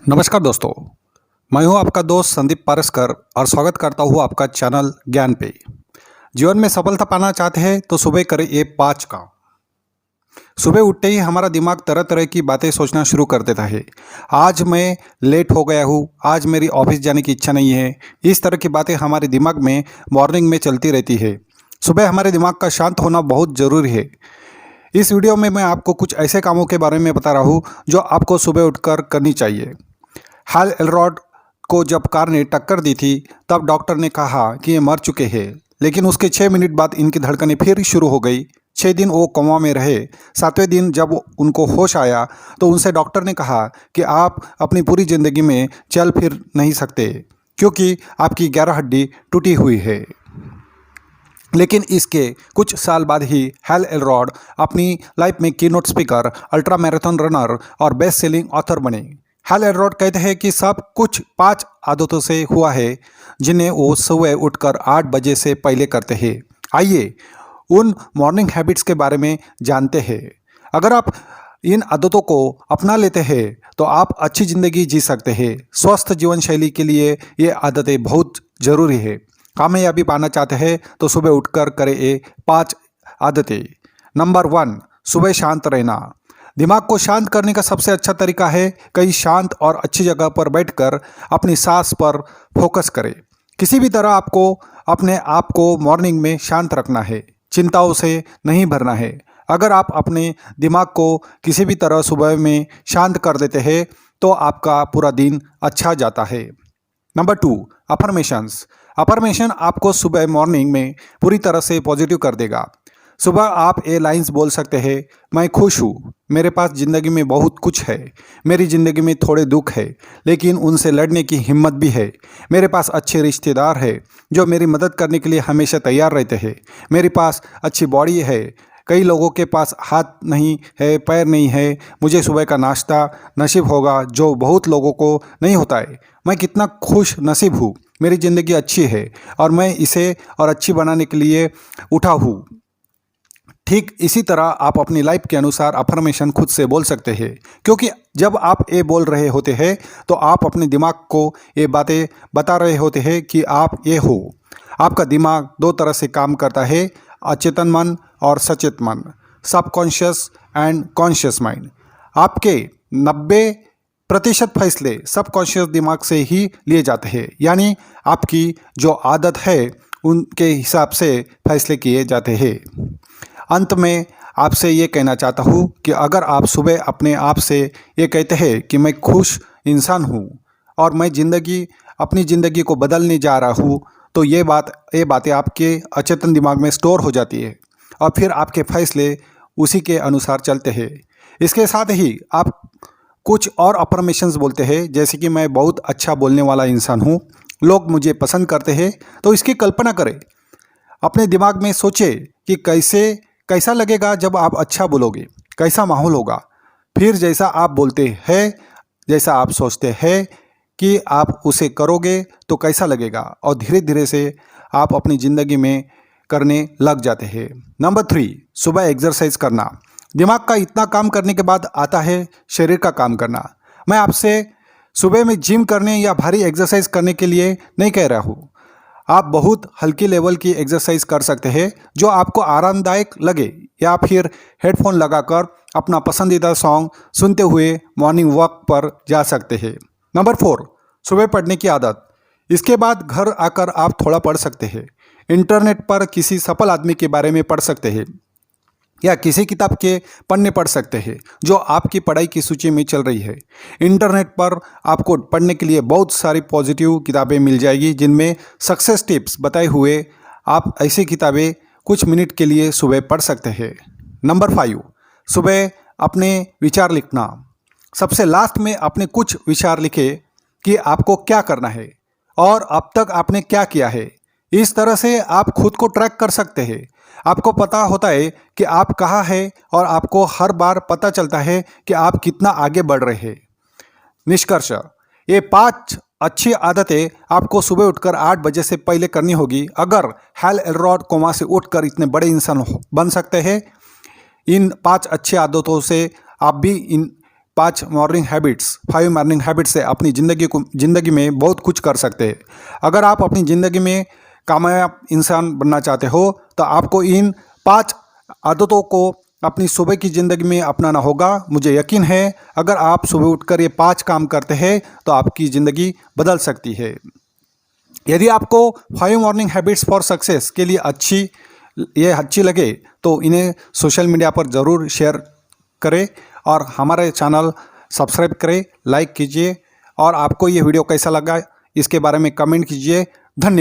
नमस्कार दोस्तों, मैं हूं आपका दोस्त संदीप पारसकर और स्वागत करता हूं आपका चैनल ज्ञान पे। जीवन में सफलता पाना चाहते हैं तो सुबह करें ये 5 काम। सुबह उठते ही हमारा दिमाग तरह तरह की बातें सोचना शुरू कर देता है। आज मैं लेट हो गया हूँ, आज मेरी ऑफिस जाने की इच्छा नहीं है। इस तरह की बातें हमारे दिमाग में मॉर्निंग में चलती रहती है। सुबह हमारे दिमाग का शांत होना बहुत ज़रूरी है। इस वीडियो में मैं आपको कुछ ऐसे कामों के बारे में बता रहा हूँ जो आपको सुबह उठकर करनी चाहिए। हल एलरॉड को जब कार ने टक्कर दी थी तब डॉक्टर ने कहा कि ये मर चुके हैं, लेकिन उसके 6 मिनट बाद इनकी धड़कनें फिर शुरू हो गई। 6 दिन वो कोमा में रहे। 7वें दिन जब उनको होश आया तो उनसे डॉक्टर ने कहा कि आप अपनी पूरी ज़िंदगी में चल फिर नहीं सकते क्योंकि आपकी 11 हड्डी टूटी हुई है। लेकिन इसके कुछ साल बाद ही हल एलरॉड अपनी लाइफ में keynote speaker, ultra marathon runner और बेस्ट सेलिंग ऑथर बने। हल एलरॉड कहते हैं कि सब कुछ 5 आदतों से हुआ है जिन्हें वो सुबह उठकर 8 बजे से पहले करते हैं। आइए उन मॉर्निंग हैबिट्स के बारे में जानते हैं। अगर आप इन आदतों को अपना लेते हैं तो आप अच्छी ज़िंदगी जी सकते हैं। स्वस्थ जीवन शैली के लिए ये आदतें बहुत ज़रूरी है। कामयाबी पाना चाहते हैं तो सुबह उठकर करें ये 5 आदतें। नंबर 1, सुबह शांत रहना। दिमाग को शांत करने का सबसे अच्छा तरीका है कहीं शांत और अच्छी जगह पर बैठकर अपनी सांस पर फोकस करें। किसी भी तरह आपको अपने आप को मॉर्निंग में शांत रखना है, चिंताओं से नहीं भरना है। अगर आप अपने दिमाग को किसी भी तरह सुबह में शांत कर देते हैं तो आपका पूरा दिन अच्छा जाता है। Number 2, affirmations. अफर्मेशन आपको सुबह मॉर्निंग में पूरी तरह से पॉजिटिव कर देगा। सुबह आप ये लाइंस बोल सकते हैं, मैं खुश हूँ, मेरे पास ज़िंदगी में बहुत कुछ है, मेरी ज़िंदगी में थोड़े दुख है लेकिन उनसे लड़ने की हिम्मत भी है, मेरे पास अच्छे रिश्तेदार हैं जो मेरी मदद करने के लिए हमेशा तैयार रहते हैं, मेरे पास अच्छी बॉडी है, कई लोगों के पास हाथ नहीं है, पैर नहीं है, मुझे सुबह का नाश्ता नसीब होगा जो बहुत लोगों को नहीं होता है, मैं कितना खुश नसीब हूँ, मेरी ज़िंदगी अच्छी है और मैं इसे और अच्छी बनाने के लिए उठा हूँ। ठीक इसी तरह आप अपनी लाइफ के अनुसार अफर्मेशन खुद से बोल सकते हैं, क्योंकि जब आप ये बोल रहे होते हैं तो आप अपने दिमाग को ये बातें बता रहे होते हैं कि आप ये हो। आपका दिमाग 2 तरह से काम करता है, अचेतन मन और सचेत मन, सबकॉन्शियस एंड कॉन्शियस माइंड। आपके 90% फैसले सबकॉन्शियस दिमाग से ही लिए जाते हैं, यानी आपकी जो आदत है उनके हिसाब से फैसले किए जाते हैं। अंत में आपसे ये कहना चाहता हूँ कि अगर आप सुबह अपने आप से ये कहते हैं कि मैं खुश इंसान हूँ और मैं अपनी ज़िंदगी को बदलने जा रहा हूँ, तो ये बातें आपके अचेतन दिमाग में स्टोर हो जाती है और फिर आपके फैसले उसी के अनुसार चलते हैं। इसके साथ ही आप कुछ और अफर्मेशंस बोलते हैं, जैसे कि मैं बहुत अच्छा बोलने वाला इंसान हूँ, लोग मुझे पसंद करते हैं। तो इसकी कल्पना करें, अपने दिमाग में सोचें कि कैसा लगेगा जब आप अच्छा बोलोगे, कैसा माहौल होगा। फिर जैसा आप बोलते हैं, जैसा आप सोचते हैं कि आप उसे करोगे तो कैसा लगेगा, और धीरे धीरे से आप अपनी ज़िंदगी में करने लग जाते हैं। नंबर 3, सुबह एक्सरसाइज करना। दिमाग का इतना काम करने के बाद आता है शरीर का काम करना। मैं आपसे सुबह में जिम करने या भारी एक्सरसाइज करने के लिए नहीं कह रहा हूँ। आप बहुत हल्की लेवल की एक्सरसाइज कर सकते हैं जो आपको आरामदायक लगे, या फिर हेडफोन लगाकर अपना पसंदीदा सॉन्ग सुनते हुए मॉर्निंग वॉक पर जा सकते हैं। नंबर 4, सुबह पढ़ने की आदत। इसके बाद घर आकर आप थोड़ा पढ़ सकते हैं। इंटरनेट पर किसी सफल आदमी के बारे में पढ़ सकते हैं या किसी किताब के पन्ने पढ़ सकते हैं जो आपकी पढ़ाई की सूची में चल रही है। इंटरनेट पर आपको पढ़ने के लिए बहुत सारी पॉजिटिव किताबें मिल जाएगी जिनमें सक्सेस टिप्स बताए हुए आप ऐसी किताबें कुछ मिनट के लिए सुबह पढ़ सकते हैं। नंबर 5, सुबह अपने विचार लिखना। सबसे लास्ट में अपने कुछ विचार लिखें कि आपको क्या करना है और अब तक आपने क्या किया है। इस तरह से आप खुद को ट्रैक कर सकते हैं। आपको पता होता है कि आप कहाँ हैं और आपको हर बार पता चलता है कि आप कितना आगे बढ़ रहे हैं। निष्कर्ष, ये 5 अच्छी आदतें आपको सुबह उठकर 8 बजे से पहले करनी होगी। अगर हल एलरॉड कोमा से उठकर इतने बड़े इंसान बन सकते हैं, इन 5 अच्छी आदतों से आप भी इन 5 मॉर्निंग हैबिट्स से अपनी ज़िंदगी में बहुत कुछ कर सकते हैं। अगर आप अपनी ज़िंदगी में कामयाब इंसान बनना चाहते हो तो आपको इन 5 आदतों को अपनी सुबह की ज़िंदगी में अपनाना होगा। मुझे यकीन है अगर आप सुबह उठकर ये 5 काम करते हैं तो आपकी ज़िंदगी बदल सकती है। यदि आपको 5 मॉर्निंग हैबिट्स फॉर सक्सेस के लिए अच्छी लगे तो इन्हें सोशल मीडिया पर ज़रूर शेयर करें और हमारे चैनल सब्सक्राइब करें, लाइक कीजिए और आपको ये वीडियो कैसा लगा इसके बारे में कमेंट कीजिए। धन्यवाद।